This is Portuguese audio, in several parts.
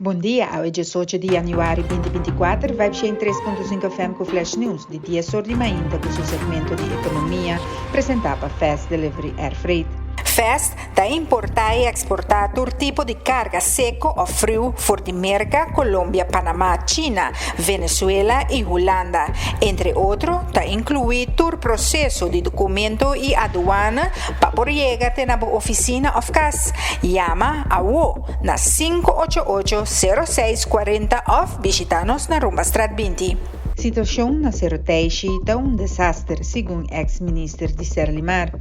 Bom dia, hoje é 18 de januário de 2024, vai ser em 3.5 FM com Flash News, de dia sordi ainda com o seu segmento de economia, apresentado para Fast Delivery Air Freight. Fast está importar e exportar todo tipo de carga seco ou frio for de América, Colômbia, Panamá, China, Venezuela e Holanda. Entre outros, está incluído todo o processo de documento e aduana para poder chegar na oficina of CAS. Llama a WO na 588-0640 ou visita-nos na Rumba Strat 20. Situação na Seroteixe está desastre, segundo ex-ministro de Serlimar.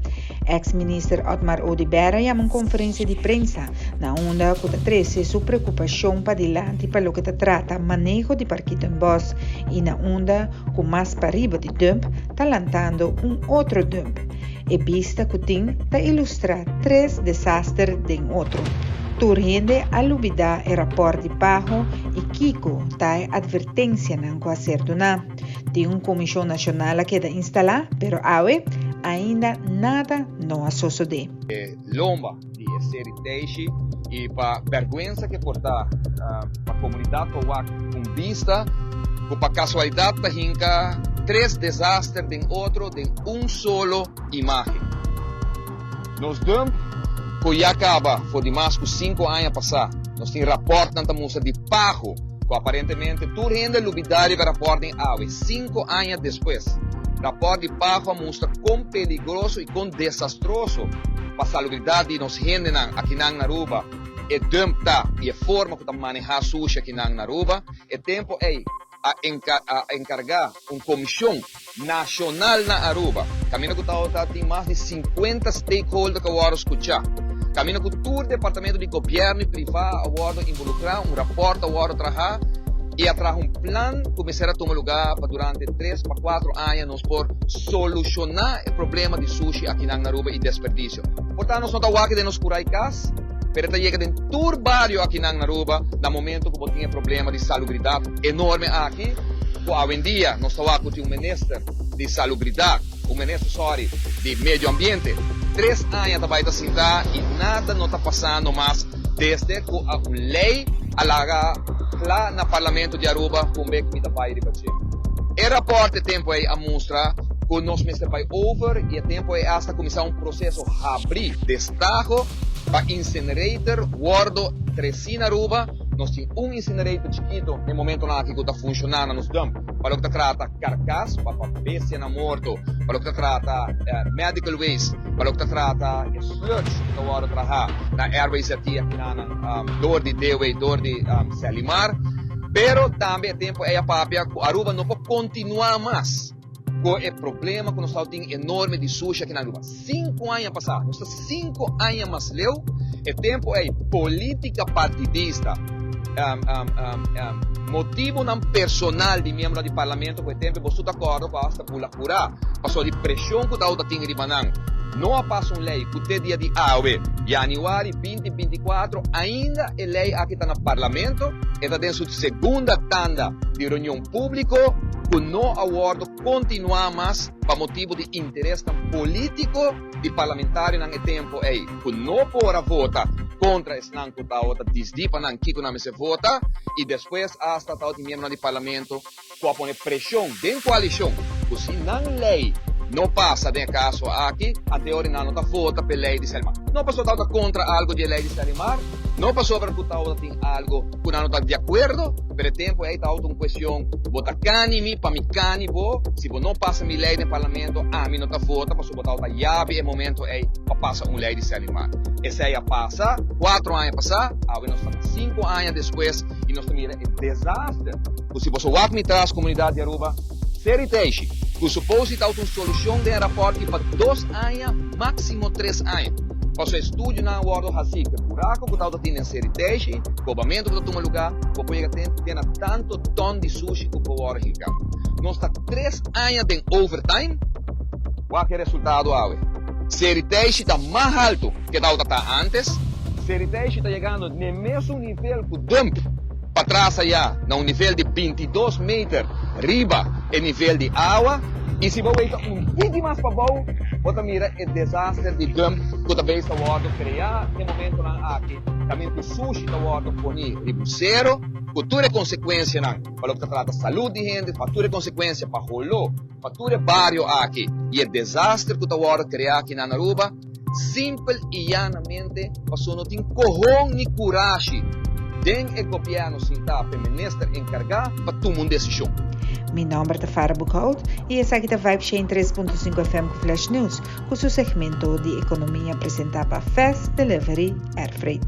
Ex-ministro Otmar Odibera chama uma conferência de imprensa na onda que traz sua preocupação para diante para o que trata manejo de parquito em bus e na onda com mais para riba de dump está lançando outro dump. E vista que tem está ilustrar 3 desastres de outro. Turrende alubida e rapporti pago e Kiko tai advertência não com acerto na. Tem comissão nacional que está instalada, pero ainda nada não sucede. Lomba de Seroteixe e para vergonha que portar para a comunidade com vista, para casualidade da hinca 3 desastres de outro de solo imagem. Nos damos que já acaba, foi de mais que 5 anos passados. Nós temos rapporte na música de pago, que aparentemente tudo rende lubidade para rapporte em água. 5 anos depois, rapporte de pago mostra quão perigoso e quão desastroso para a salubridade nos rende aqui na Aruba. E dumpa e a forma que manejar sushi aqui na Aruba. E tempo é a encargar uma comissão nacional na Aruba. Caminho que tem mais de 50 stakeholders que vão escutar. Caminho que todo o departamento de governo e privado vai involucrar rapporte vai trabalhar e atrás plano começar a tomar lugar para durante 3 para 4 anos nós por solucionar o problema de sushi aqui na Aruba e desperdício. Portanto, nós não estamos aqui de nos curar casa, mas chega em todo o bairro aqui na Aruba no momento que tem problema de salubridade enorme aqui. Hoje em dia, nós estamos aqui com ministro de salubridade, ministro de meio ambiente. 3 anos vai sentar e nada não está passando mais desde que a lei alaga lá no parlamento de Aruba com o que vai debater. O rapporto tempo é a mostra que nós mesmos vai over e o tempo é hasta começar processo a abrir destaque para incinerator guardo 3 na Aruba. Nós temos incinerator chiquito no momento que está funcionando nos dump. Para o que trata carcaça, para bestia na morto, para o que trata medical waste, para o que trata sludge que agora trabalhar na airways aqui na dor de Dewey, dor de Selimar. Pero também tempo é a papia, a Aruba não pode continuar mais com o problema que nós temos enorme de sushi aqui na Aruba. 5 anos passados, nós estamos 5 anos mais leu, o tempo é política partidista. Motivo não personal de membro do parlamento que tempo você está acordo para curar passou de pressão que está tinha de banana não passa uma lei que tem dia de januário 2024 ainda a lei aqui está no parlamento está dentro da segunda tanda de reunião pública que não aguardo continuar mais para motivo de interesse político de parlamentário no tempo que não pode votar contra esse não que está desdipa não que não se vota e depois hasta tal de membro do parlamento para pôr pressão dentro da coalição que se não lei não passa de caso aqui até hora não está vota pela lei de Selimar não passou tal contra algo de lei de Selimar não passou para que tal tem algo que não está de acordo pelo tempo é tal uma questão vota canimi para me canibo se não passa minha lei no parlamento a mim não está vota passou botar outra chave e momento é para passar uma lei de Selimar essa aí passa 4 anos passar agora nós estamos 5 anos depois e nós temos um desastre se você vai me traz a comunidade de Aruba Seroteixe que supõe que uma solução de rapporte para 2 anos máximo 3 anos passou estúdio na World Hasik buraco que está em Seroteixe cobamento que está lugar para poder ter tanto tom de sushi que o World Hasik nós está 3 anos de overtime qual é o resultado hoje Seroteixe está mais alto que está antes Seroteixe está chegando no mesmo nível que o dump para trás allá, no nível de 22 metros, riba, o nível de água, E se você tem mais para bom, você mira o desastre de dump que também está criar no momento aqui. Também o sushi está fornir ribuceiro, com toda consequência para o que trata saúde de gente, para toda consequência para o para todo bairro aqui. E o desastre que está criar aqui na Aruba, simples e llanamente, você não tem corrão nem coragem de o governo sentar para o ministro encarregar para tomar uma decisão. Meu nome é Farah Buchhout e esse aqui é o Vibe Chain 3.5 FM com Flash News, com seu segmento de economia apresentado para Fast Delivery Air Freight.